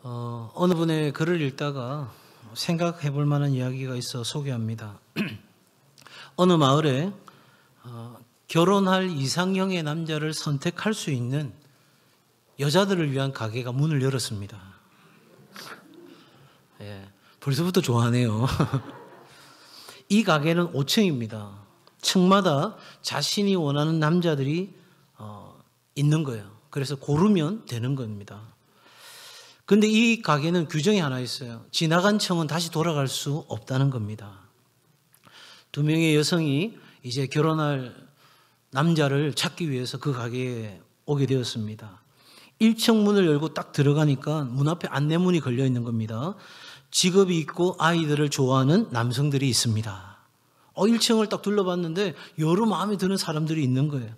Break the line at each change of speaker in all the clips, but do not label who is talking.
어느 분의 글을 읽다가 생각해 볼 만한 이야기가 있어 소개합니다. 어느 마을에 결혼할 이상형의 남자를 선택할 수 있는 여자들을 위한 가게가 문을 열었습니다. 벌써부터 좋아하네요. 이 가게는 5층입니다. 층마다 자신이 원하는 남자들이 있는 거예요. 그래서 고르면 되는 겁니다. 그런데 이 가게는 규정이 하나 있어요. 지나간 층은 다시 돌아갈 수 없다는 겁니다. 2명의 여성이 이제 결혼할 남자를 찾기 위해서 그 가게에 오게 되었습니다. 1층 문을 열고 딱 들어가니까 문 앞에 안내문이 걸려 있는 겁니다. 직업이 있고 아이들을 좋아하는 남성들이 있습니다. 1층을 딱 둘러봤는데 여러 마음에 드는 사람들이 있는 거예요.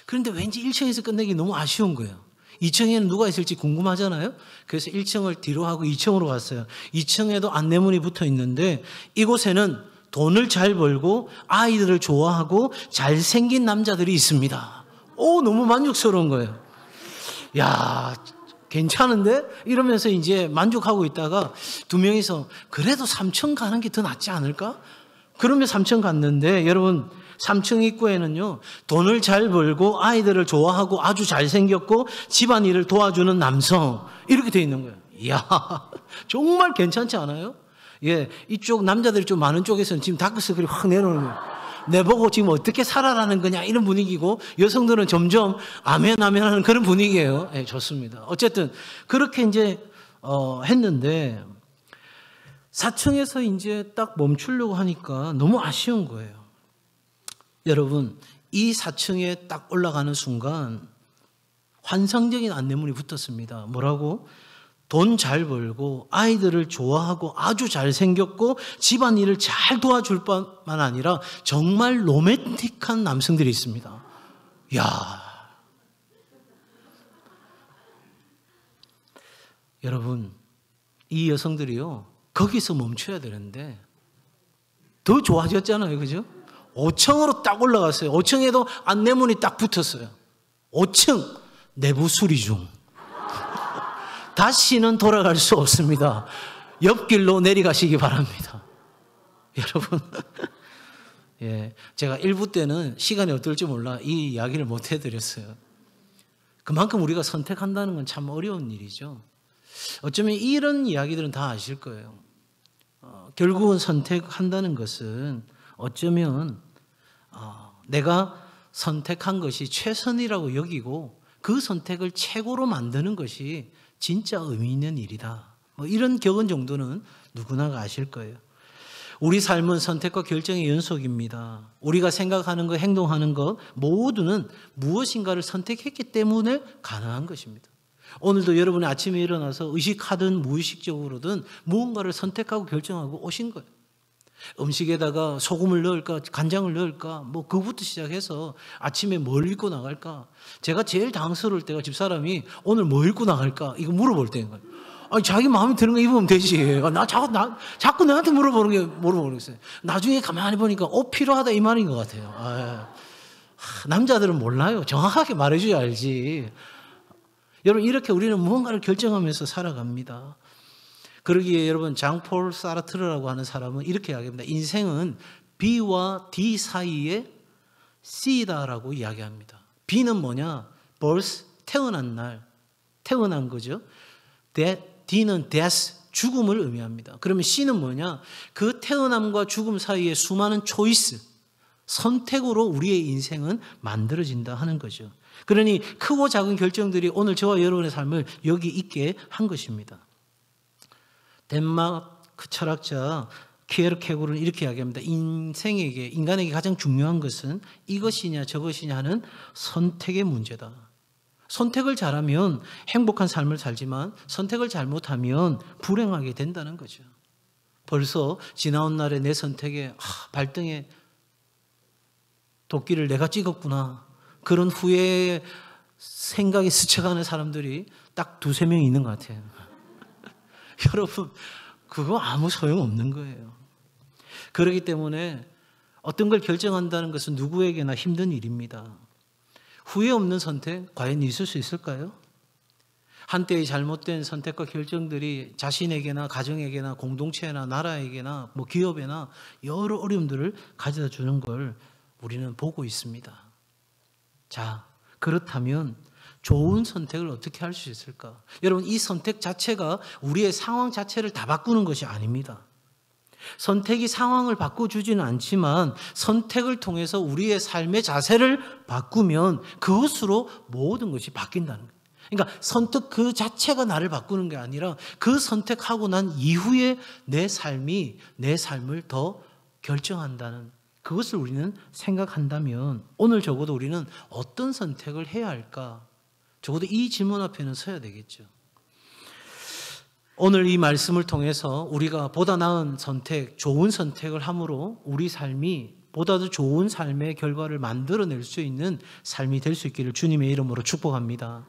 그런데 왠지 1층에서 끝내기 너무 아쉬운 거예요. 2층에는 누가 있을지 궁금하잖아요. 그래서 1층을 뒤로 하고 2층으로 갔어요. 2층에도 안내문이 붙어 있는데 이곳에는 돈을 잘 벌고 아이들을 좋아하고 잘생긴 남자들이 있습니다. 너무 만족스러운 거예요. 야, 괜찮은데? 이러면서 이제 만족하고 있다가 2명이서 그래도 3층 가는 게 더 낫지 않을까? 그러면 3층 갔는데 여러분 3층 입구에는요, 돈을 잘 벌고 아이들을 좋아하고 아주 잘생겼고 집안일을 도와주는 남성, 이렇게 돼 있는 거예요. 이야, 정말 괜찮지 않아요? 이쪽 남자들이 좀 많은 쪽에서는 지금 다크서클이 확 내려오는 거예요. 내보고 지금 어떻게 살아라는 거냐, 이런 분위기고, 여성들은 점점 아멘 아멘 하는 그런 분위기예요. 좋습니다. 어쨌든 그렇게 이제 했는데 4층에서 이제 딱 멈추려고 하니까 너무 아쉬운 거예요. 여러분, 이 4층에 딱 올라가는 순간 환상적인 안내문이 붙었습니다. 뭐라고? 돈 잘 벌고 아이들을 좋아하고 아주 잘생겼고 집안일을 잘 도와줄 뿐만 아니라 정말 로맨틱한 남성들이 있습니다. 이야, 여러분, 이 여성들이요, 거기서 멈춰야 되는데 더 좋아졌잖아요. 그죠? 5층으로 딱 올라갔어요. 5층에도 안내문이 딱 붙었어요. 5층 내부 수리 중. 다시는 돌아갈 수 없습니다. 옆길로 내려가시기 바랍니다. 여러분, 제가 1부 때는 시간이 어떨지 몰라 이 이야기를 못 해드렸어요. 그만큼 우리가 선택한다는 건 참 어려운 일이죠. 어쩌면 이런 이야기들은 다 아실 거예요. 결국은 선택한다는 것은 어쩌면 내가 선택한 것이 최선이라고 여기고 그 선택을 최고로 만드는 것이 진짜 의미 있는 일이다. 이런 격언 정도는 누구나 아실 거예요. 우리 삶은 선택과 결정의 연속입니다. 우리가 생각하는 것, 행동하는 것 모두는 무엇인가를 선택했기 때문에 가능한 것입니다. 오늘도 여러분이 아침에 일어나서 의식하든 무의식적으로든 무언가를 선택하고 결정하고 오신 거예요. 음식에다가 소금을 넣을까, 간장을 넣을까, 그거부터 시작해서 아침에 뭘 입고 나갈까. 제가 제일 당황스러울 때가 집사람이 오늘 뭐 입고 나갈까, 이거 물어볼 때인 거예요. 아니, 자기 마음에 드는 거 입으면 되지. 자꾸 나한테 물어보겠어요. 나중에 가만히 보니까 옷 필요하다 이 말인 것 같아요. 남자들은 몰라요. 정확하게 말해줘야 알지. 여러분, 이렇게 우리는 무언가를 결정하면서 살아갑니다. 그러기에 여러분, 장폴 사르트르라고 하는 사람은 이렇게 이야기합니다. 인생은 B와 D 사이에 C다라고 이야기합니다. B는 뭐냐? birth, 태어난 날, 태어난 거죠. D는 death, 죽음을 의미합니다. 그러면 C는 뭐냐? 그 태어남과 죽음 사이에 수많은 초이스, 선택으로 우리의 인생은 만들어진다 하는 거죠. 그러니 크고 작은 결정들이 오늘 저와 여러분의 삶을 여기 있게 한 것입니다. 덴마크 철학자 키에르케고르는 이렇게 이야기합니다. 인간에게 가장 중요한 것은 이것이냐 저것이냐 하는 선택의 문제다. 선택을 잘하면 행복한 삶을 살지만 선택을 잘못하면 불행하게 된다는 거죠. 벌써 지나온 날의 내 선택에 발등에 도끼를 내가 찍었구나, 그런 후회의 생각이 스쳐가는 사람들이 딱 2-3명 있는 것 같아요. 여러분, 그거 아무 소용없는 거예요. 그렇기 때문에 어떤 걸 결정한다는 것은 누구에게나 힘든 일입니다. 후회 없는 선택 과연 있을 수 있을까요? 한때의 잘못된 선택과 결정들이 자신에게나 가정에게나 공동체나 나라에게나 뭐 기업에나 여러 어려움들을 가져다 주는 걸 우리는 보고 있습니다. 자, 그렇다면 좋은 선택을 어떻게 할 수 있을까? 여러분, 이 선택 자체가 우리의 상황 자체를 다 바꾸는 것이 아닙니다. 선택이 상황을 바꿔주지는 않지만 선택을 통해서 우리의 삶의 자세를 바꾸면 그것으로 모든 것이 바뀐다는 거예요. 그러니까 선택 그 자체가 나를 바꾸는 게 아니라 그 선택하고 난 이후에 내 삶을 더 결정한다는 그것을 우리는 생각한다면 오늘 적어도 우리는 어떤 선택을 해야 할까? 적어도 이 질문 앞에는 서야 되겠죠. 오늘 이 말씀을 통해서 우리가 보다 나은 선택, 좋은 선택을 함으로 우리 삶이 보다 더 좋은 삶의 결과를 만들어낼 수 있는 삶이 될 수 있기를 주님의 이름으로 축복합니다.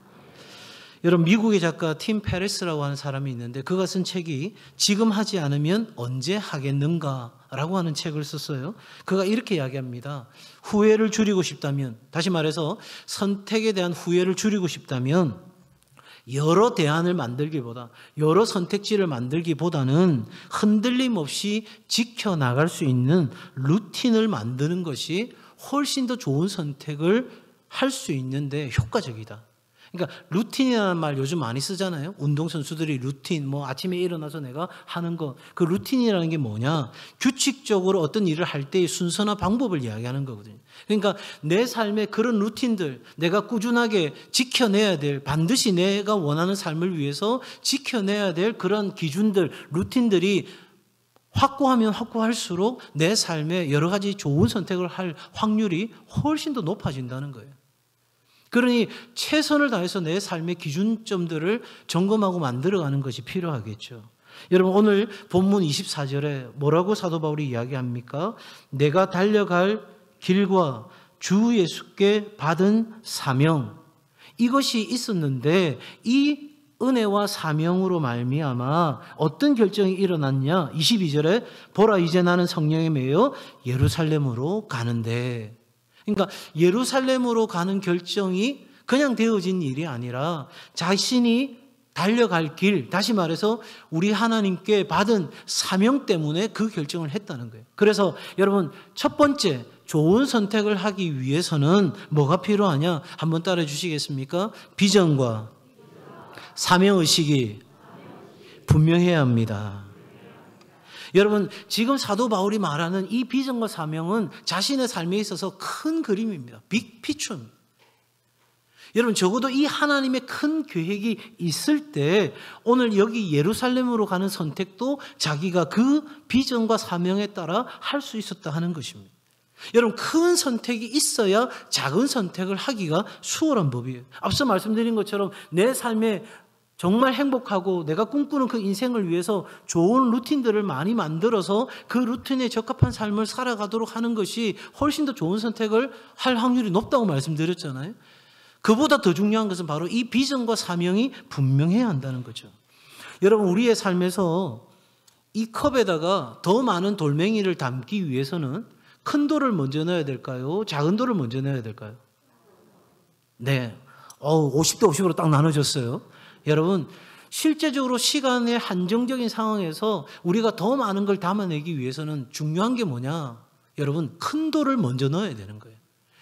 여러분, 미국의 작가 팀 페레스라고 하는 사람이 있는데 그가 쓴 책이 지금 하지 않으면 언제 하겠는가 라고 하는 책을 썼어요. 그가 이렇게 이야기합니다. 후회를 줄이고 싶다면, 다시 말해서 선택에 대한 후회를 줄이고 싶다면 여러 대안을 만들기보다, 여러 선택지를 만들기보다는 흔들림 없이 지켜나갈 수 있는 루틴을 만드는 것이 훨씬 더 좋은 선택을 할 수 있는데 효과적이다. 그러니까 루틴이라는 말 요즘 많이 쓰잖아요. 운동선수들이 루틴, 뭐 아침에 일어나서 내가 하는 거, 그 루틴이라는 게 뭐냐? 규칙적으로 어떤 일을 할 때의 순서나 방법을 이야기하는 거거든요. 그러니까 내 삶의 그런 루틴들, 내가 꾸준하게 지켜내야 될, 반드시 내가 원하는 삶을 위해서 지켜내야 될 그런 기준들, 루틴들이 확고하면 확고할수록 내 삶에 여러 가지 좋은 선택을 할 확률이 훨씬 더 높아진다는 거예요. 그러니 최선을 다해서 내 삶의 기준점들을 점검하고 만들어가는 것이 필요하겠죠. 여러분, 오늘 본문 24절에 뭐라고 사도 바울이 이야기합니까? 내가 달려갈 길과 주 예수께 받은 사명, 이것이 있었는데 이 은혜와 사명으로 말미암아 어떤 결정이 일어났냐? 22절에 보라, 이제 나는 성령에 매여 예루살렘으로 가는데, 그러니까 예루살렘으로 가는 결정이 그냥 되어진 일이 아니라 자신이 달려갈 길, 다시 말해서 우리 하나님께 받은 사명 때문에 그 결정을 했다는 거예요. 그래서 여러분, 첫 번째 좋은 선택을 하기 위해서는 뭐가 필요하냐? 한번 따라해 주시겠습니까? 비전과 사명의식이 분명해야 합니다. 여러분, 지금 사도 바울이 말하는 이 비전과 사명은 자신의 삶에 있어서 큰 그림입니다. 빅 피처입니다. 여러분, 적어도 이 하나님의 큰 계획이 있을 때 오늘 여기 예루살렘으로 가는 선택도 자기가 그 비전과 사명에 따라 할 수 있었다 하는 것입니다. 여러분, 큰 선택이 있어야 작은 선택을 하기가 수월한 법이에요. 앞서 말씀드린 것처럼 내 삶에 정말 행복하고 내가 꿈꾸는 그 인생을 위해서 좋은 루틴들을 많이 만들어서 그 루틴에 적합한 삶을 살아가도록 하는 것이 훨씬 더 좋은 선택을 할 확률이 높다고 말씀드렸잖아요. 그보다 더 중요한 것은 바로 이 비전과 사명이 분명해야 한다는 거죠. 여러분, 우리의 삶에서 이 컵에다가 더 많은 돌멩이를 담기 위해서는 큰 돌을 먼저 넣어야 될까요? 작은 돌을 먼저 넣어야 될까요? 네. 50대 50으로 딱 나눠졌어요. 여러분, 실제적으로 시간의 한정적인 상황에서 우리가 더 많은 걸 담아내기 위해서는 중요한 게 뭐냐? 여러분, 큰 돌을 먼저 넣어야 되는 거예요.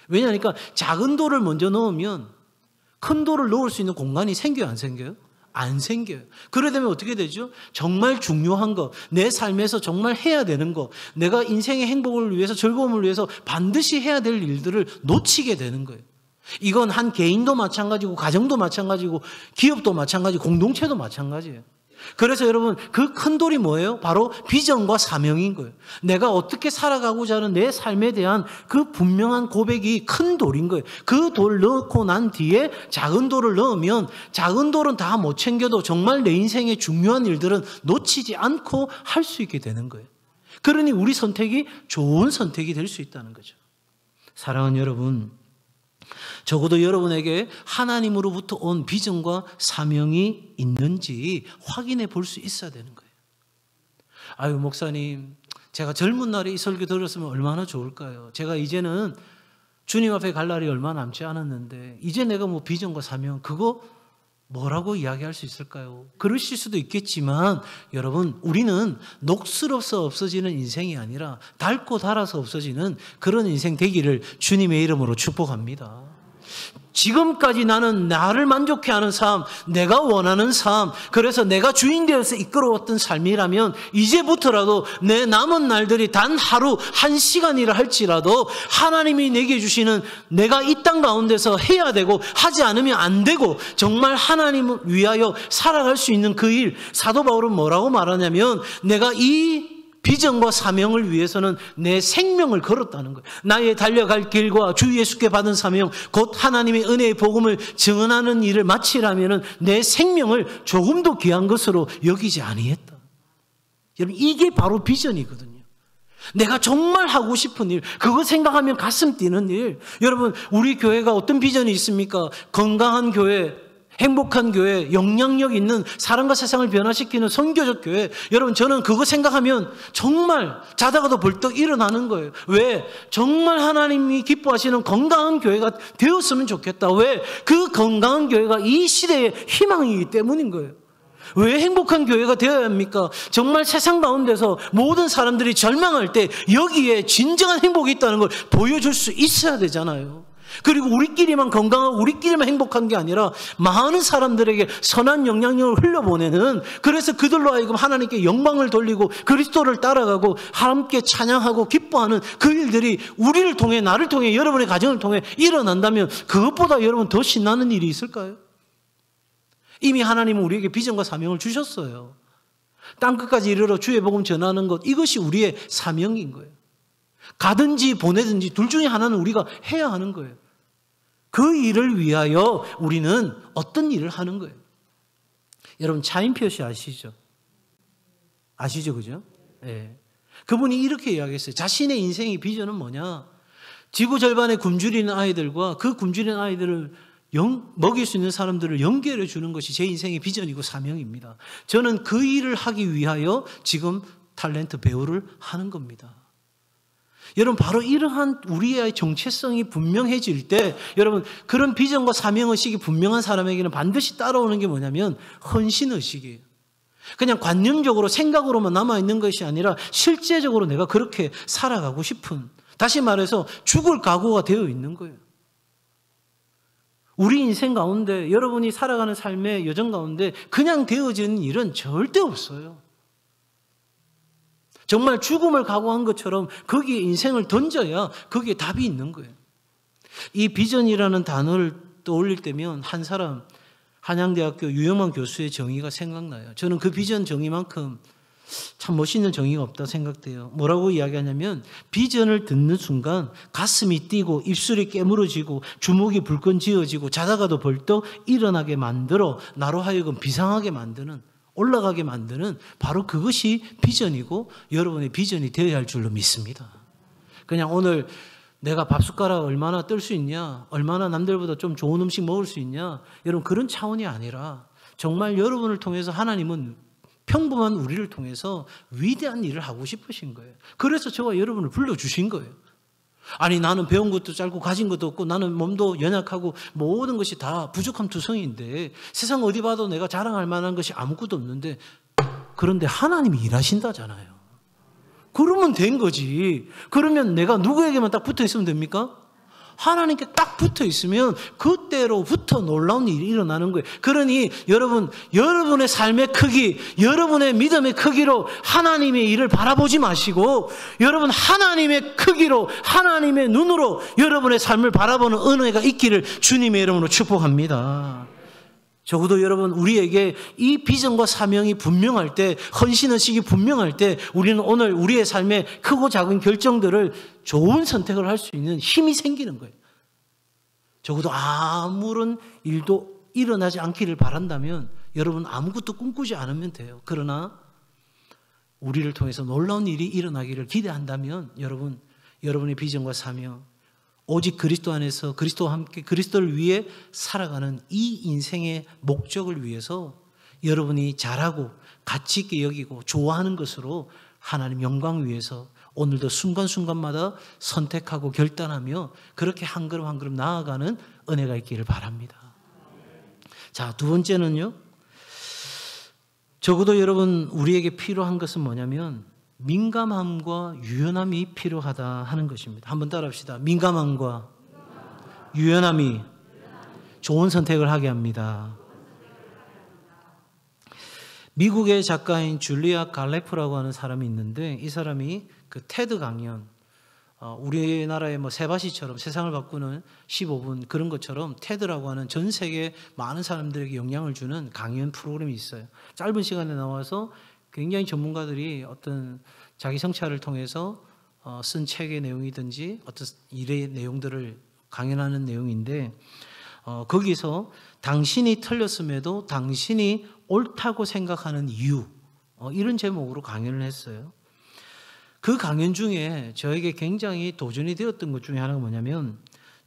왜냐하니까 작은 돌을 먼저 넣으면 큰 돌을 넣을 수 있는 공간이 생겨요, 안 생겨요? 안 생겨요. 그러게 되면 어떻게 되죠? 정말 중요한 거, 내 삶에서 정말 해야 되는 거, 내가 인생의 행복을 위해서, 즐거움을 위해서 반드시 해야 될 일들을 놓치게 되는 거예요. 이건 한 개인도 마찬가지고 가정도 마찬가지고 기업도 마찬가지고 공동체도 마찬가지예요. 그래서 여러분, 그 큰 돌이 뭐예요? 바로 비전과 사명인 거예요. 내가 어떻게 살아가고자 하는 내 삶에 대한 그 분명한 고백이 큰 돌인 거예요. 그 돌 넣고 난 뒤에 작은 돌을 넣으면 작은 돌은 다 못 챙겨도 정말 내 인생의 중요한 일들은 놓치지 않고 할 수 있게 되는 거예요. 그러니 우리 선택이 좋은 선택이 될 수 있다는 거죠. 사랑하는 여러분, 적어도 여러분에게 하나님으로부터 온 비전과 사명이 있는지 확인해 볼 수 있어야 되는 거예요. 아유, 목사님, 제가 젊은 날에 이 설교 들었으면 얼마나 좋을까요? 제가 이제는 주님 앞에 갈 날이 얼마 남지 않았는데 이제 내가 뭐 비전과 사명 그거 뭐라고 이야기할 수 있을까요? 그러실 수도 있겠지만 여러분, 우리는 녹슬어서 없어지는 인생이 아니라 닳고 닳아서 없어지는 그런 인생 되기를 주님의 이름으로 축복합니다. 지금까지 나는 나를 만족해 하는 삶, 내가 원하는 삶, 그래서 내가 주인 되어서 이끌어왔던 삶이라면 이제부터라도 내 남은 날들이 단 하루 한 시간이라 할지라도 하나님이 내게 주시는 내가 이 땅 가운데서 해야 되고 하지 않으면 안 되고 정말 하나님을 위하여 살아갈 수 있는 그 일, 사도 바울은 뭐라고 말하냐면 내가 이 비전과 사명을 위해서는 내 생명을 걸었다는 거예요. 나의 달려갈 길과 주 예수께 받은 사명, 곧 하나님의 은혜의 복음을 증언하는 일을 마치려면 내 생명을 조금도 귀한 것으로 여기지 아니했다. 여러분, 이게 바로 비전이거든요. 내가 정말 하고 싶은 일, 그거 생각하면 가슴 뛰는 일. 여러분, 우리 교회가 어떤 비전이 있습니까? 건강한 교회, 행복한 교회, 영향력 있는 사람과 세상을 변화시키는 선교적 교회. 여러분, 저는 그거 생각하면 정말 자다가도 벌떡 일어나는 거예요. 왜? 정말 하나님이 기뻐하시는 건강한 교회가 되었으면 좋겠다. 왜? 그 건강한 교회가 이 시대의 희망이기 때문인 거예요. 왜 행복한 교회가 되어야 합니까? 정말 세상 가운데서 모든 사람들이 절망할 때 여기에 진정한 행복이 있다는 걸 보여줄 수 있어야 되잖아요. 그리고 우리끼리만 건강하고 우리끼리만 행복한 게 아니라 많은 사람들에게 선한 영향력을 흘려보내는, 그래서 그들로 하여금 하나님께 영광을 돌리고 그리스도를 따라가고 함께 찬양하고 기뻐하는 그 일들이 우리를 통해, 나를 통해, 여러분의 가정을 통해 일어난다면 그것보다 여러분 더 신나는 일이 있을까요? 이미 하나님은 우리에게 비전과 사명을 주셨어요. 땅끝까지 이르러 주의 복음 전하는 것, 이것이 우리의 사명인 거예요. 가든지 보내든지 둘 중에 하나는 우리가 해야 하는 거예요. 그 일을 위하여 우리는 어떤 일을 하는 거예요? 여러분, 차인표시 아시죠? 아시죠? 그죠? 네. 그분이 이렇게 이야기했어요. 자신의 인생의 비전은 뭐냐? 지구 절반에 굶주리는 아이들과 그 굶주리는 아이들을 먹일 수 있는 사람들을 연결해 주는 것이 제 인생의 비전이고 사명입니다. 저는 그 일을 하기 위하여 지금 탤런트 배우를 하는 겁니다. 여러분, 바로 이러한 우리의 정체성이 분명해질 때, 여러분, 그런 비전과 사명의식이 분명한 사람에게는 반드시 따라오는 게 뭐냐면 헌신의식이에요. 그냥 관념적으로 생각으로만 남아있는 것이 아니라 실제적으로 내가 그렇게 살아가고 싶은, 다시 말해서 죽을 각오가 되어 있는 거예요. 우리 인생 가운데, 여러분이 살아가는 삶의 여정 가운데 그냥 되어지는 일은 절대 없어요. 정말 죽음을 각오한 것처럼 거기에 인생을 던져야 거기에 답이 있는 거예요. 이 비전이라는 단어를 떠올릴 때면 한 사람, 한양대학교 유영만 교수의 정의가 생각나요. 저는 그 비전 정의만큼 참 멋있는 정의가 없다 생각돼요. 뭐라고 이야기하냐면, 비전을 듣는 순간 가슴이 뛰고 입술이 깨물어지고 주먹이 불끈 쥐어지고 자다가도 벌떡 일어나게 만들어 나로 하여금 비상하게 만드는, 올라가게 만드는, 바로 그것이 비전이고 여러분의 비전이 되어야 할 줄로 믿습니다. 그냥 오늘 내가 밥숟가락 얼마나 뜰 수 있냐, 얼마나 남들보다 좀 좋은 음식 먹을 수 있냐, 여러분 그런 차원이 아니라 정말 여러분을 통해서 하나님은 평범한 우리를 통해서 위대한 일을 하고 싶으신 거예요. 그래서 저와 여러분을 불러주신 거예요. 아니, 나는 배운 것도 짧고 가진 것도 없고 나는 몸도 연약하고 모든 것이 다 부족한 투성이인데, 세상 어디 봐도 내가 자랑할 만한 것이 아무것도 없는데, 그런데 하나님이 일하신다잖아요. 그러면 된 거지. 그러면 내가 누구에게만 딱 붙어 있으면 됩니까? 하나님께 딱 붙어 있으면 그때로부터 놀라운 일이 일어나는 거예요. 그러니 여러분, 여러분의 삶의 크기, 여러분의 믿음의 크기로 하나님의 일을 바라보지 마시고, 여러분 하나님의 크기로, 하나님의 눈으로 여러분의 삶을 바라보는 은혜가 있기를 주님의 이름으로 축복합니다. 적어도 여러분, 우리에게 이 비전과 사명이 분명할 때, 헌신의식이 분명할 때, 우리는 오늘 우리의 삶의 크고 작은 결정들을 좋은 선택을 할 수 있는 힘이 생기는 거예요. 적어도 아무런 일도 일어나지 않기를 바란다면 여러분 아무것도 꿈꾸지 않으면 돼요. 그러나 우리를 통해서 놀라운 일이 일어나기를 기대한다면 여러분, 여러분의 비전과 사명, 오직 그리스도 안에서 그리스도와 함께 그리스도를 위해 살아가는 이 인생의 목적을 위해서 여러분이 잘하고 가치 있게 여기고 좋아하는 것으로 하나님 영광 위해서 오늘도 순간순간마다 선택하고 결단하며 그렇게 한 걸음 한 걸음 나아가는 은혜가 있기를 바랍니다. 자, 두 번째는요. 적어도 여러분 우리에게 필요한 것은 뭐냐면 민감함과 유연함이 필요하다 하는 것입니다. 한번 따라합시다. 민감함과 유연함이 좋은 선택을 하게 합니다. 미국의 작가인 줄리아 갈레프라고 하는 사람이 있는데 이 사람이 그 테드 강연, 우리나라의 뭐 세바시처럼 세상을 바꾸는 15분 그런 것처럼 테드라고 하는 전 세계 많은 사람들에게 영향을 주는 강연 프로그램이 있어요. 짧은 시간에 나와서 굉장히 전문가들이 어떤 자기 성찰을 통해서 쓴 책의 내용이든지 어떤 일의 내용들을 강연하는 내용인데 거기서 당신이 틀렸음에도 당신이 옳다고 생각하는 이유 이런 제목으로 강연을 했어요. 그 강연 중에 저에게 굉장히 도전이 되었던 것 중에 하나가 뭐냐면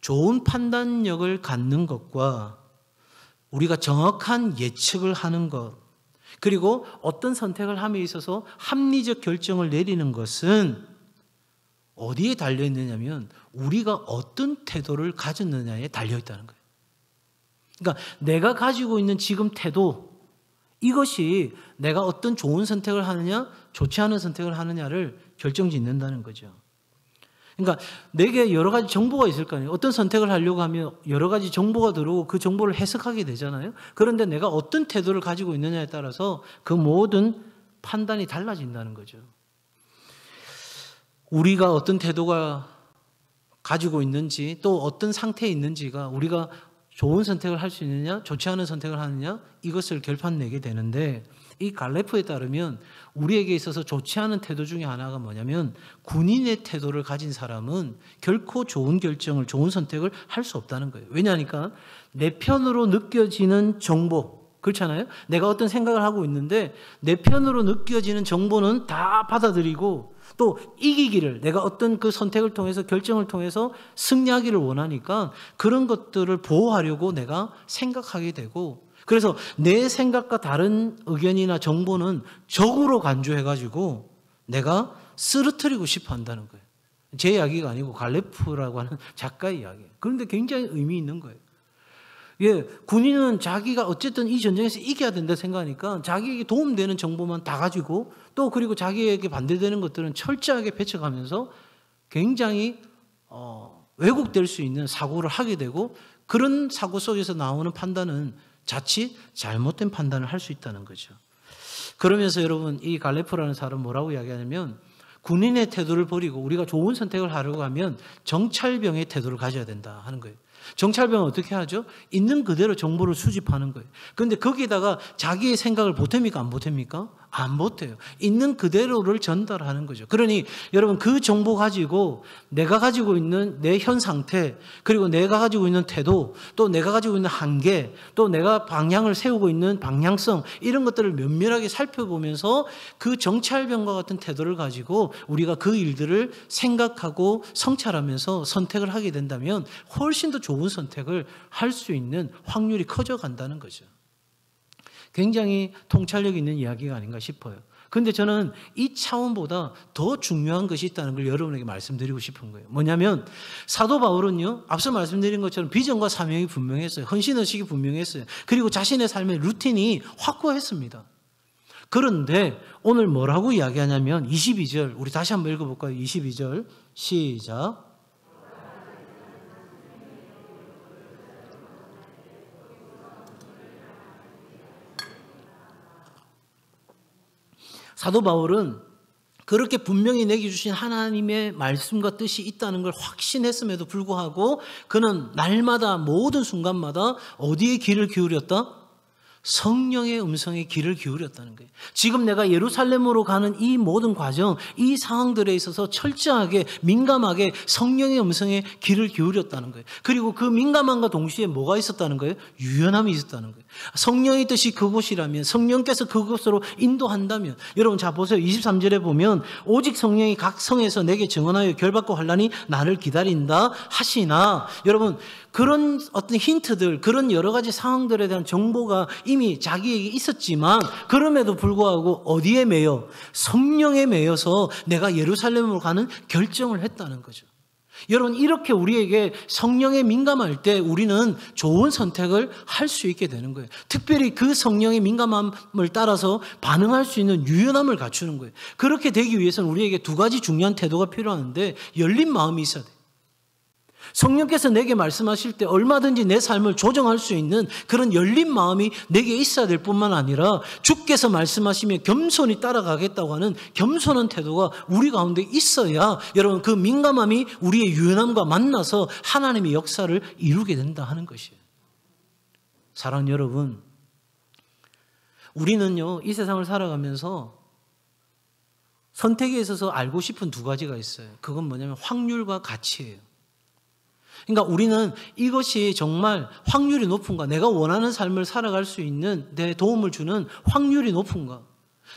좋은 판단력을 갖는 것과 우리가 정확한 예측을 하는 것 그리고 어떤 선택을 함에 있어서 합리적 결정을 내리는 것은 어디에 달려있느냐면 우리가 어떤 태도를 가졌느냐에 달려있다는 거예요. 그러니까 내가 가지고 있는 지금 태도 이것이 내가 어떤 좋은 선택을 하느냐 좋지 않은 선택을 하느냐를 결정짓는다는 거죠. 그러니까 내게 여러 가지 정보가 있을 거 아니에요. 어떤 선택을 하려고 하면 여러 가지 정보가 들어오고 그 정보를 해석하게 되잖아요. 그런데 내가 어떤 태도를 가지고 있느냐에 따라서 그 모든 판단이 달라진다는 거죠. 우리가 어떤 태도가 가지고 있는지 또 어떤 상태에 있는지가 우리가 좋은 선택을 할 수 있느냐 좋지 않은 선택을 하느냐 이것을 결판내게 되는데 이 갈레프에 따르면 우리에게 있어서 좋지 않은 태도 중에 하나가 뭐냐면 군인의 태도를 가진 사람은 결코 좋은 결정을 좋은 선택을 할 수 없다는 거예요. 왜냐하니까 내 편으로 느껴지는 정보 그렇잖아요. 내가 어떤 생각을 하고 있는데 내 편으로 느껴지는 정보는 다 받아들이고 또 이기기를 내가 어떤 그 선택을 통해서 결정을 통해서 승리하기를 원하니까 그런 것들을 보호하려고 내가 생각하게 되고 그래서 내 생각과 다른 의견이나 정보는 적으로 간주해가지고 내가 쓰러뜨리고 싶어 한다는 거예요. 제 이야기가 아니고 갈레프라고 하는 작가의 이야기예요. 그런데 굉장히 의미 있는 거예요. 예, 군인은 자기가 어쨌든 이 전쟁에서 이겨야 된다 생각하니까 자기에게 도움되는 정보만 다 가지고 또 그리고 자기에게 반대되는 것들은 철저하게 배척하면서 굉장히 왜곡될 수 있는 사고를 하게 되고 그런 사고 속에서 나오는 판단은 자칫 잘못된 판단을 할 수 있다는 거죠. 그러면서 여러분 이 갈레프라는 사람은 뭐라고 이야기하냐면 군인의 태도를 버리고 우리가 좋은 선택을 하려고 하면 정찰병의 태도를 가져야 된다 하는 거예요. 정찰병은 어떻게 하죠? 있는 그대로 정보를 수집하는 거예요. 그런데 거기에다가 자기의 생각을 보탭니까? 안 보탭니까? 안 보태요. 있는 그대로를 전달하는 거죠. 그러니 여러분 그 정보 가지고 내가 가지고 있는 내 현 상태 그리고 내가 가지고 있는 태도 또 내가 가지고 있는 한계 또 내가 방향을 세우고 있는 방향성 이런 것들을 면밀하게 살펴보면서 그 정찰병과 같은 태도를 가지고 우리가 그 일들을 생각하고 성찰하면서 선택을 하게 된다면 훨씬 더 좋은 선택을 할 수 있는 확률이 커져간다는 거죠. 굉장히 통찰력 있는 이야기가 아닌가 싶어요. 그런데 저는 이 차원보다 더 중요한 것이 있다는 걸 여러분에게 말씀드리고 싶은 거예요. 뭐냐면 사도 바울은요. 앞서 말씀드린 것처럼 비전과 사명이 분명했어요. 헌신의식이 분명했어요. 그리고 자신의 삶의 루틴이 확고했습니다. 그런데 오늘 뭐라고 이야기하냐면 22절 우리 다시 한번 읽어볼까요? 22절 시작. 사도 바울은 그렇게 분명히 내게 주신 하나님의 말씀과 뜻이 있다는 걸 확신했음에도 불구하고 그는 날마다 모든 순간마다 어디에 귀를 기울였다? 성령의 음성에 귀를 기울였다는 거예요. 지금 내가 예루살렘으로 가는 이 모든 과정, 이 상황들에 있어서 철저하게 민감하게 성령의 음성에 귀를 기울였다는 거예요. 그리고 그 민감함과 동시에 뭐가 있었다는 거예요? 유연함이 있었다는 거예요. 성령의 뜻이 그곳이라면 성령께서 그곳으로 인도한다면 여러분 자 보세요. 23절에 보면 오직 성령이 각 성에서 내게 증언하여 결박과 환난이 나를 기다린다 하시나 여러분 그런 어떤 힌트들 그런 여러 가지 상황들에 대한 정보가 이미 자기에게 있었지만 그럼에도 불구하고 어디에 매여? 성령에 매여서 내가 예루살렘으로 가는 결정을 했다는 거죠. 여러분, 이렇게 우리에게 성령에 민감할 때 우리는 좋은 선택을 할 수 있게 되는 거예요. 특별히 그 성령의 민감함을 따라서 반응할 수 있는 유연함을 갖추는 거예요. 그렇게 되기 위해서는 우리에게 두 가지 중요한 태도가 필요한데, 열린 마음이 있어야 돼요. 성령께서 내게 말씀하실 때 얼마든지 내 삶을 조정할 수 있는 그런 열린 마음이 내게 있어야 될 뿐만 아니라, 주께서 말씀하시면 겸손히 따라가겠다고 하는 겸손한 태도가 우리 가운데 있어야 여러분, 그 민감함이 우리의 유연함과 만나서 하나님의 역사를 이루게 된다 하는 것이에요. 사랑하는 여러분, 우리는요, 이 세상을 살아가면서 선택에 있어서 알고 싶은 두 가지가 있어요. 그건 뭐냐면 확률과 가치예요. 그러니까 우리는 이것이 정말 확률이 높은가, 내가 원하는 삶을 살아갈 수 있는 내 도움을 주는 확률이 높은가,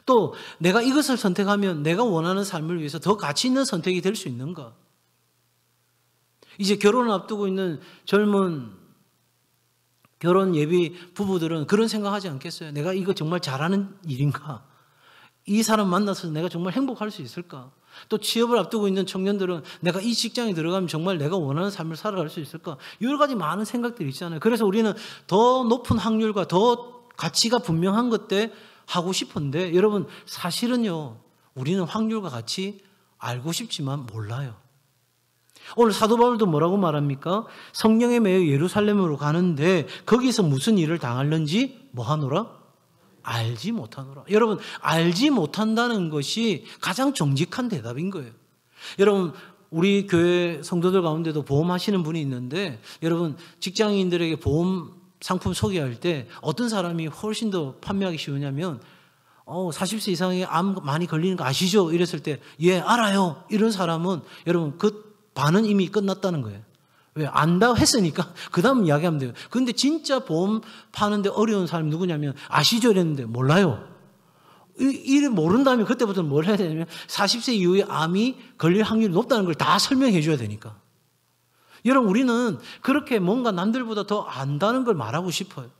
또 내가 이것을 선택하면 내가 원하는 삶을 위해서 더 가치 있는 선택이 될 수 있는가. 이제 결혼을 앞두고 있는 젊은 결혼 예비 부부들은 그런 생각하지 않겠어요? 내가 이거 정말 잘하는 일인가? 이 사람 만나서 내가 정말 행복할 수 있을까? 또 취업을 앞두고 있는 청년들은 내가 이 직장에 들어가면 정말 내가 원하는 삶을 살아갈 수 있을까? 여러 가지 많은 생각들이 있잖아요. 그래서 우리는 더 높은 확률과 더 가치가 분명한 것들 하고 싶은데, 여러분, 사실은요, 우리는 확률과 가치 알고 싶지만 몰라요. 오늘 사도 바울도 뭐라고 말합니까? 성령에 매여 예루살렘으로 가는데 거기서 무슨 일을 당하는지 뭐 하노라? 알지 못하노라. 여러분, 알지 못한다는 것이 가장 정직한 대답인 거예요. 여러분, 우리 교회 성도들 가운데도 보험하시는 분이 있는데, 여러분, 직장인들에게 보험 상품 소개할 때 어떤 사람이 훨씬 더 판매하기 쉬우냐면, 40세 이상의 암 많이 걸리는 거 아시죠? 이랬을 때, 예, 알아요. 이런 사람은 여러분, 그 반은 이미 끝났다는 거예요. 왜? 안다고 했으니까 그 다음 이야기하면 돼요. 그런데 진짜 보험 파는데 어려운 사람이 누구냐면, 아시죠? 이랬는데 몰라요. 이를 모른다면 그때부터는 뭘 해야 되냐면 40세 이후에 암이 걸릴 확률이 높다는 걸 다 설명해 줘야 되니까. 여러분, 우리는 그렇게 뭔가 남들보다 더 안다는 걸 말하고 싶어요.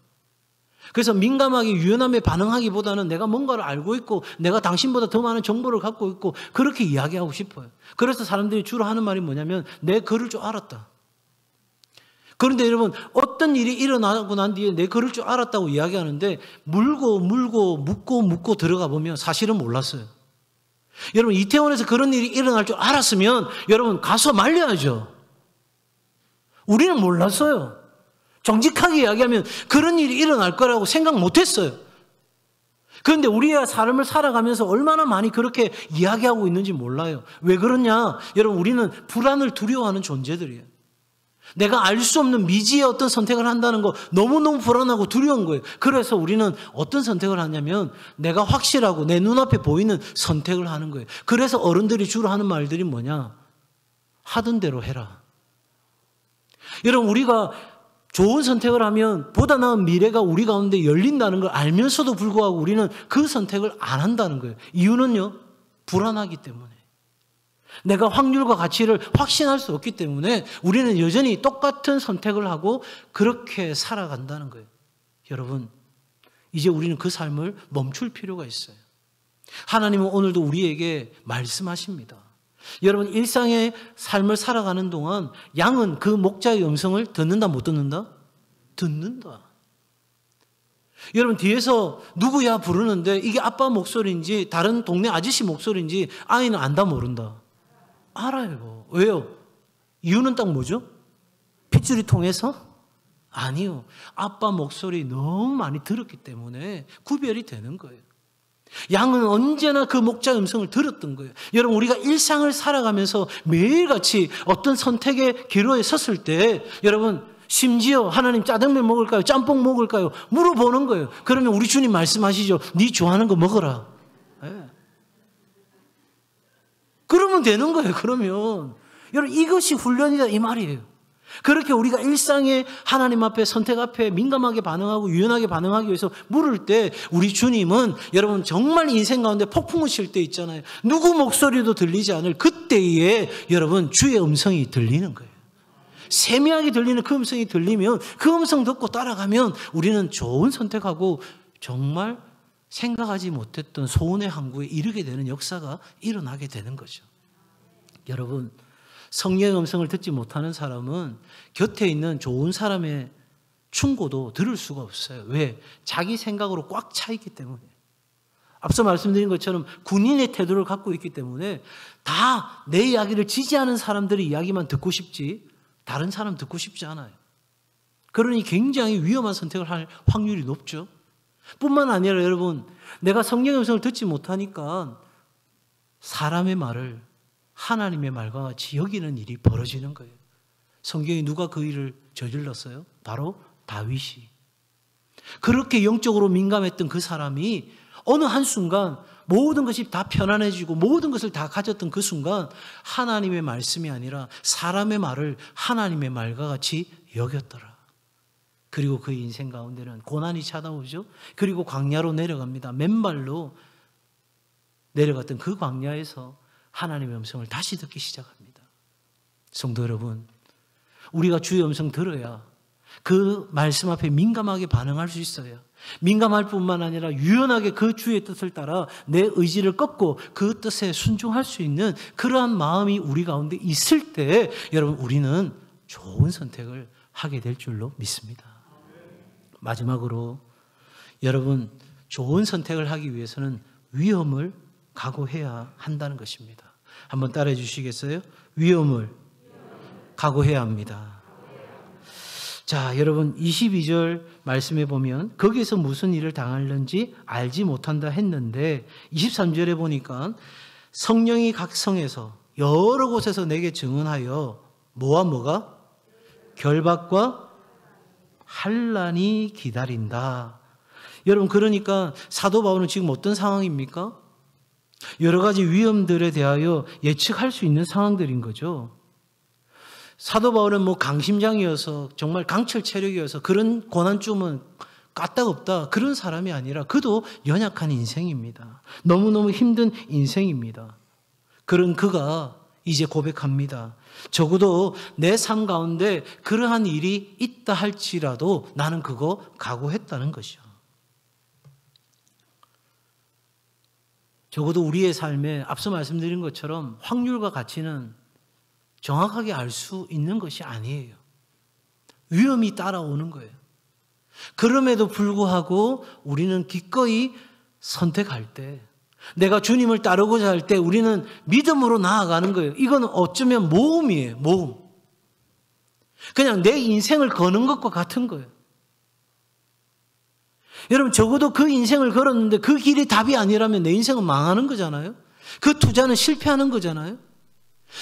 그래서 민감하게 유연함에 반응하기보다는 내가 뭔가를 알고 있고 내가 당신보다 더 많은 정보를 갖고 있고 그렇게 이야기하고 싶어요. 그래서 사람들이 주로 하는 말이 뭐냐면, 내 그럴 줄 알았다. 그런데 여러분, 어떤 일이 일어나고 난 뒤에 내 그럴 줄 알았다고 이야기하는데, 물고 묻고 들어가 보면 사실은 몰랐어요. 여러분, 이태원에서 그런 일이 일어날 줄 알았으면 여러분 가서 말려야죠. 우리는 몰랐어요. 정직하게 이야기하면 그런 일이 일어날 거라고 생각 못했어요. 그런데 우리가 삶을 살아가면서 얼마나 많이 그렇게 이야기하고 있는지 몰라요. 왜 그러냐? 여러분, 우리는 불안을 두려워하는 존재들이에요. 내가 알 수 없는 미지의 어떤 선택을 한다는 거 너무너무 불안하고 두려운 거예요. 그래서 우리는 어떤 선택을 하냐면 내가 확실하고 내 눈앞에 보이는 선택을 하는 거예요. 그래서 어른들이 주로 하는 말들이 뭐냐? 하던 대로 해라. 여러분, 우리가 좋은 선택을 하면 보다 나은 미래가 우리 가운데 열린다는 걸 알면서도 불구하고 우리는 그 선택을 안 한다는 거예요. 이유는요, 불안하기 때문에. 내가 확률과 가치를 확신할 수 없기 때문에 우리는 여전히 똑같은 선택을 하고 그렇게 살아간다는 거예요. 여러분, 이제 우리는 그 삶을 멈출 필요가 있어요. 하나님은 오늘도 우리에게 말씀하십니다. 여러분, 일상의 삶을 살아가는 동안 양은 그 목자의 음성을 듣는다, 못 듣는다? 듣는다. 여러분, 뒤에서 누구야 부르는데 이게 아빠 목소리인지 다른 동네 아저씨 목소리인지 아이는 안다, 모른다? 알아요. 왜요? 이유는 딱 뭐죠? 핏줄이 통해서? 아니요. 아빠 목소리 너무 많이 들었기 때문에 구별이 되는 거예요. 양은 언제나 그 목자 음성을 들었던 거예요. 여러분, 우리가 일상을 살아가면서 매일같이 어떤 선택의 기로에 섰을 때, 여러분, 심지어 하나님 짜장면 먹을까요? 짬뽕 먹을까요? 물어보는 거예요. 그러면 우리 주님 말씀하시죠. 네 좋아하는 거 먹어라. 네. 그러면 되는 거예요. 그러면 여러분, 이것이 훈련이다 이 말이에요. 그렇게 우리가 일상의 하나님 앞에 선택 앞에 민감하게 반응하고 유연하게 반응하기 위해서 물을 때 우리 주님은 여러분 정말 인생 가운데 폭풍을 칠 때 있잖아요. 누구 목소리도 들리지 않을 그때에 여러분 주의 음성이 들리는 거예요. 세미하게 들리는 그 음성이 들리면 그 음성 듣고 따라가면 우리는 좋은 선택하고 정말 생각하지 못했던 소원의 항구에 이르게 되는 역사가 일어나게 되는 거죠. 여러분, 성령의 음성을 듣지 못하는 사람은 곁에 있는 좋은 사람의 충고도 들을 수가 없어요. 왜? 자기 생각으로 꽉 차 있기 때문에. 앞서 말씀드린 것처럼 군인의 태도를 갖고 있기 때문에 다 내 이야기를 지지하는 사람들의 이야기만 듣고 싶지 다른 사람 듣고 싶지 않아요. 그러니 굉장히 위험한 선택을 할 확률이 높죠. 뿐만 아니라 여러분, 내가 성령의 음성을 듣지 못하니까 사람의 말을 하나님의 말과 같이 여기는 일이 벌어지는 거예요. 성경에 누가 그 일을 저질렀어요? 바로 다윗이. 그렇게 영적으로 민감했던 그 사람이 어느 한순간 모든 것이 다 편안해지고 모든 것을 다 가졌던 그 순간 하나님의 말씀이 아니라 사람의 말을 하나님의 말과 같이 여겼더라. 그리고 그 인생 가운데는 고난이 찾아오죠. 그리고 광야로 내려갑니다. 맨발로 내려갔던 그 광야에서 하나님의 음성을 다시 듣기 시작합니다. 성도 여러분, 우리가 주의 음성 들어야 그 말씀 앞에 민감하게 반응할 수 있어요. 민감할 뿐만 아니라 유연하게 그 주의 뜻을 따라 내 의지를 꺾고 그 뜻에 순종할 수 있는 그러한 마음이 우리 가운데 있을 때 여러분, 우리는 좋은 선택을 하게 될 줄로 믿습니다. 마지막으로 여러분, 좋은 선택을 하기 위해서는 위험을 각오해야 한다는 것입니다. 한번 따라해 주시겠어요? 위험을 각오해야 합니다. 자, 여러분 22절 말씀해 보면 거기에서 무슨 일을 당하는지 알지 못한다 했는데 23절에 보니까 성령이 각 성에서 여러 곳에서 내게 증언하여 뭐와 뭐가? 결박과 환난이 기다린다. 여러분, 그러니까 사도 바울은 지금 어떤 상황입니까? 여러 가지 위험들에 대하여 예측할 수 있는 상황들인 거죠. 사도 바울은 강심장이어서 정말 강철 체력이어서 그런 고난쯤은 까딱없다 그런 사람이 아니라 그도 연약한 인생입니다. 너무너무 힘든 인생입니다. 그런 그가 이제 고백합니다. 적어도 내 삶 가운데 그러한 일이 있다 할지라도 나는 그거 각오했다는 것이요. 적어도 우리의 삶에 앞서 말씀드린 것처럼 확률과 가치는 정확하게 알 수 있는 것이 아니에요. 위험이 따라오는 거예요. 그럼에도 불구하고 우리는 기꺼이 선택할 때, 내가 주님을 따르고자 할 때 우리는 믿음으로 나아가는 거예요. 이건 어쩌면 모험이에요. 모험. 그냥 내 인생을 거는 것과 같은 거예요. 여러분, 적어도 그 인생을 걸었는데 그 길이 답이 아니라면 내 인생은 망하는 거잖아요. 그 투자는 실패하는 거잖아요.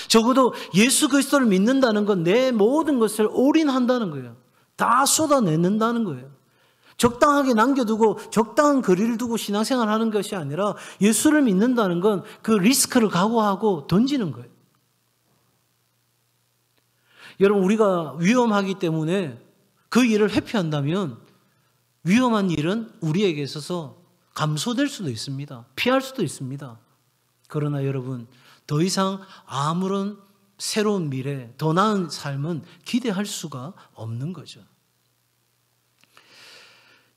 적어도 예수 그리스도를 믿는다는 건 내 모든 것을 올인한다는 거예요. 다 쏟아내는다는 거예요. 적당하게 남겨두고 적당한 거리를 두고 신앙생활 하는 것이 아니라 예수를 믿는다는 건 그 리스크를 각오하고 던지는 거예요. 여러분, 우리가 위험하기 때문에 그 일을 회피한다면 위험한 일은 우리에게 있어서 감소될 수도 있습니다. 피할 수도 있습니다. 그러나 여러분, 더 이상 아무런 새로운 미래, 더 나은 삶은 기대할 수가 없는 거죠.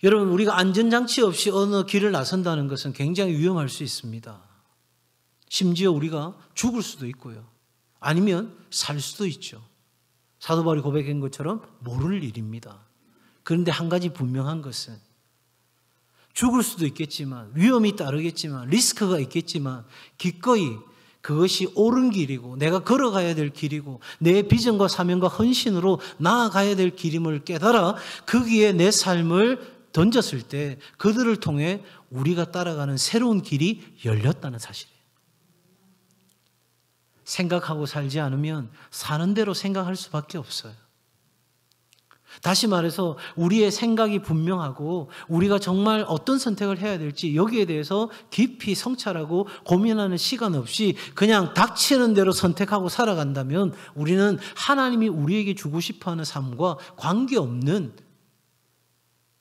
여러분, 우리가 안전장치 없이 어느 길을 나선다는 것은 굉장히 위험할 수 있습니다. 심지어 우리가 죽을 수도 있고요. 아니면 살 수도 있죠. 사도 바울이 고백한 것처럼 모를 일입니다. 그런데 한 가지 분명한 것은 죽을 수도 있겠지만, 위험이 따르겠지만, 리스크가 있겠지만 기꺼이 그것이 옳은 길이고 내가 걸어가야 될 길이고 내 비전과 사명과 헌신으로 나아가야 될 길임을 깨달아 거기에 내 삶을 던졌을 때 그들을 통해 우리가 따라가는 새로운 길이 열렸다는 사실이에요. 생각하고 살지 않으면 사는 대로 생각할 수밖에 없어요. 다시 말해서 우리의 생각이 분명하고 우리가 정말 어떤 선택을 해야 될지 여기에 대해서 깊이 성찰하고 고민하는 시간 없이 그냥 닥치는 대로 선택하고 살아간다면 우리는 하나님이 우리에게 주고 싶어하는 삶과 관계없는,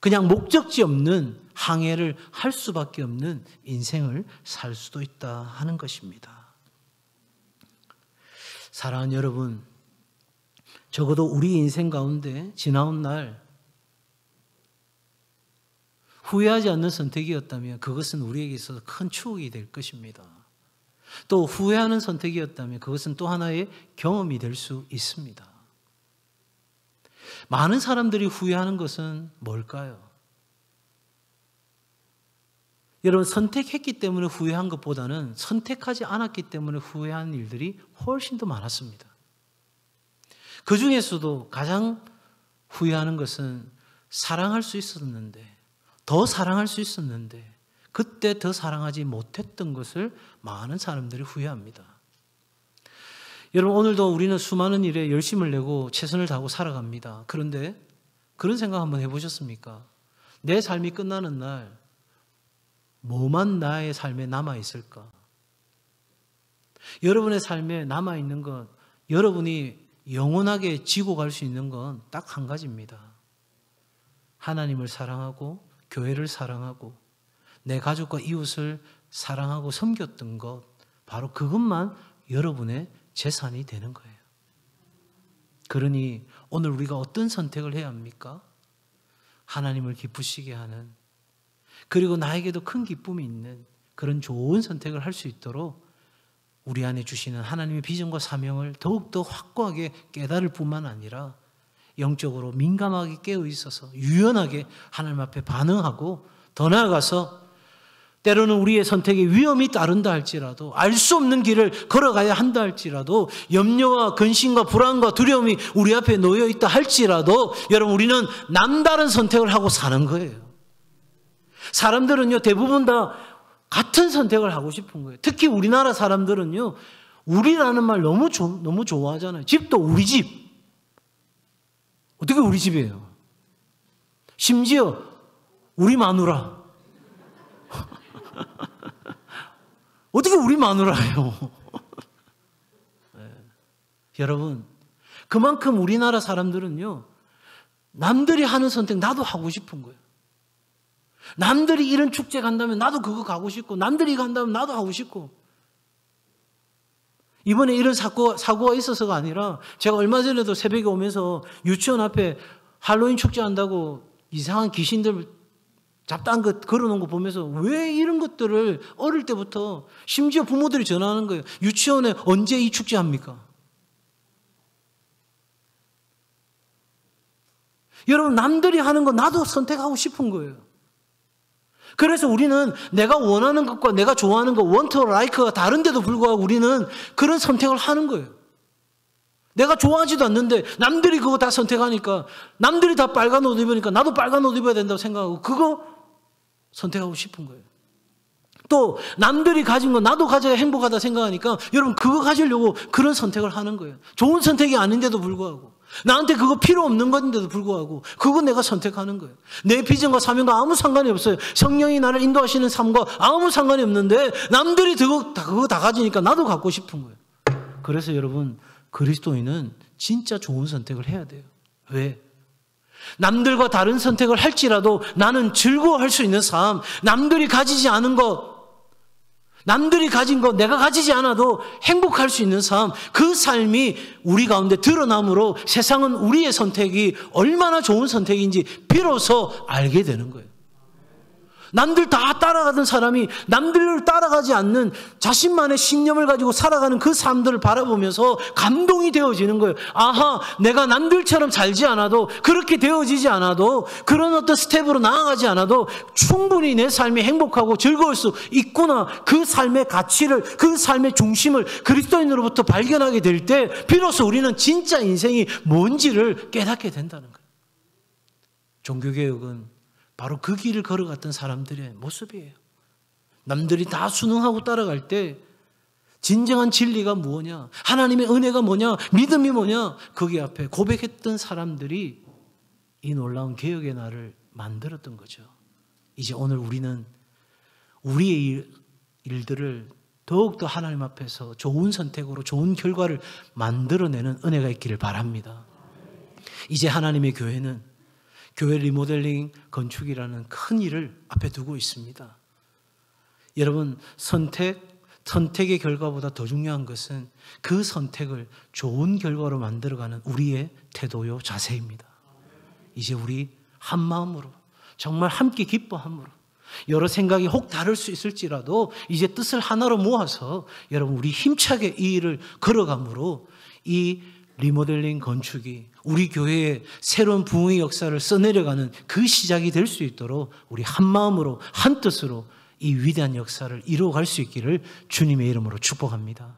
그냥 목적지 없는 항해를 할 수밖에 없는 인생을 살 수도 있다 하는 것입니다. 사랑하는 여러분, 적어도 우리 인생 가운데 지나온 날 후회하지 않는 선택이었다면 그것은 우리에게 있어서 큰 추억이 될 것입니다. 또 후회하는 선택이었다면 그것은 또 하나의 경험이 될 수 있습니다. 많은 사람들이 후회하는 것은 뭘까요? 여러분, 선택했기 때문에 후회한 것보다는 선택하지 않았기 때문에 후회한 일들이 훨씬 더 많았습니다. 그 중에서도 가장 후회하는 것은 사랑할 수 있었는데, 더 사랑할 수 있었는데 그때 더 사랑하지 못했던 것을 많은 사람들이 후회합니다. 여러분, 오늘도 우리는 수많은 일에 열심을 내고 최선을 다하고 살아갑니다. 그런데 그런 생각 한번 해보셨습니까? 내 삶이 끝나는 날 뭐만 나의 삶에 남아있을까? 여러분의 삶에 남아있는 것, 여러분이 영원하게 지고 갈 수 있는 건 딱 한 가지입니다. 하나님을 사랑하고 교회를 사랑하고 내 가족과 이웃을 사랑하고 섬겼던 것, 바로 그것만 여러분의 재산이 되는 거예요. 그러니 오늘 우리가 어떤 선택을 해야 합니까? 하나님을 기쁘시게 하는, 그리고 나에게도 큰 기쁨이 있는 그런 좋은 선택을 할 수 있도록 우리 안에 주시는 하나님의 비전과 사명을 더욱더 확고하게 깨달을 뿐만 아니라 영적으로 민감하게 깨어 있어서 유연하게 하나님 앞에 반응하고, 더 나아가서 때로는 우리의 선택에 위험이 따른다 할지라도, 알 수 없는 길을 걸어가야 한다 할지라도, 염려와 근심과 불안과 두려움이 우리 앞에 놓여 있다 할지라도, 여러분, 우리는 남다른 선택을 하고 사는 거예요. 사람들은요, 대부분 다 같은 선택을 하고 싶은 거예요. 특히 우리나라 사람들은요, 우리라는 말 너무 좋아하잖아요. 집도 우리 집. 어떻게 우리 집이에요? 심지어 우리 마누라. 어떻게 우리 마누라예요? 네. 여러분, 그만큼 우리나라 사람들은요, 남들이 하는 선택 나도 하고 싶은 거예요. 남들이 이런 축제 간다면 나도 그거 가고 싶고, 남들이 간다면 나도 하고 싶고. 이번에 이런 사고가 있어서가 아니라, 제가 얼마 전에도 새벽에 오면서 유치원 앞에 할로윈 축제 한다고 이상한 귀신들 잡다한 것 걸어놓은 거 보면서 왜 이런 것들을 어릴 때부터, 심지어 부모들이 전화하는 거예요. 유치원에 언제 이 축제 합니까? 여러분, 남들이 하는 거 나도 선택하고 싶은 거예요. 그래서 우리는 내가 원하는 것과 내가 좋아하는 것, 원트, 라이크가 다른데도 불구하고 우리는 그런 선택을 하는 거예요. 내가 좋아하지도 않는데 남들이 그거 다 선택하니까, 남들이 다 빨간 옷 입으니까 나도 빨간 옷 입어야 된다고 생각하고 그거 선택하고 싶은 거예요. 또 남들이 가진 거 나도 가져야 행복하다 생각하니까 여러분 그거 가지려고 그런 선택을 하는 거예요. 좋은 선택이 아닌데도 불구하고, 나한테 그거 필요 없는 건데도 불구하고 그거 내가 선택하는 거예요. 내 비전과 사명과 아무 상관이 없어요. 성령이 나를 인도하시는 삶과 아무 상관이 없는데 남들이 그거 다 가지니까 나도 갖고 싶은 거예요. 그래서 여러분, 그리스도인은 진짜 좋은 선택을 해야 돼요. 왜? 남들과 다른 선택을 할지라도 나는 즐거워할 수 있는 삶, 남들이 가지지 않은 것, 남들이 가진 것 내가 가지지 않아도 행복할 수 있는 삶, 그 삶이 우리 가운데 드러남으로 세상은 우리의 선택이 얼마나 좋은 선택인지 비로소 알게 되는 거예요. 남들 다 따라가던 사람이 남들을 따라가지 않는 자신만의 신념을 가지고 살아가는 그 삶들을 바라보면서 감동이 되어지는 거예요. 아하, 내가 남들처럼 살지 않아도, 그렇게 되어지지 않아도, 그런 어떤 스텝으로 나아가지 않아도 충분히 내 삶이 행복하고 즐거울 수 있구나. 그 삶의 가치를, 그 삶의 중심을 그리스도인으로부터 발견하게 될 때 비로소 우리는 진짜 인생이 뭔지를 깨닫게 된다는 거예요. 종교개혁은 바로 그 길을 걸어갔던 사람들의 모습이에요. 남들이 다 순응하고 따라갈 때 진정한 진리가 뭐냐, 하나님의 은혜가 뭐냐, 믿음이 뭐냐, 거기 앞에 고백했던 사람들이 이 놀라운 개혁의 날을 만들었던 거죠. 이제 오늘 우리는 우리의 일들을 더욱더 하나님 앞에서 좋은 선택으로 좋은 결과를 만들어내는 은혜가 있기를 바랍니다. 이제 하나님의 교회는 교회 리모델링 건축이라는 큰 일을 앞에 두고 있습니다. 여러분, 선택의 결과보다 더 중요한 것은 그 선택을 좋은 결과로 만들어가는 우리의 태도요, 자세입니다. 이제 우리 한 마음으로, 정말 함께 기뻐함으로, 여러 생각이 혹 다를 수 있을지라도 이제 뜻을 하나로 모아서 여러분 우리 힘차게 이 일을 걸어감으로 이 리모델링 건축이 우리 교회의 새로운 부흥의 역사를 써내려가는 그 시작이 될 수 있도록 우리 한 마음으로 한 뜻으로 이 위대한 역사를 이루어갈 수 있기를 주님의 이름으로 축복합니다.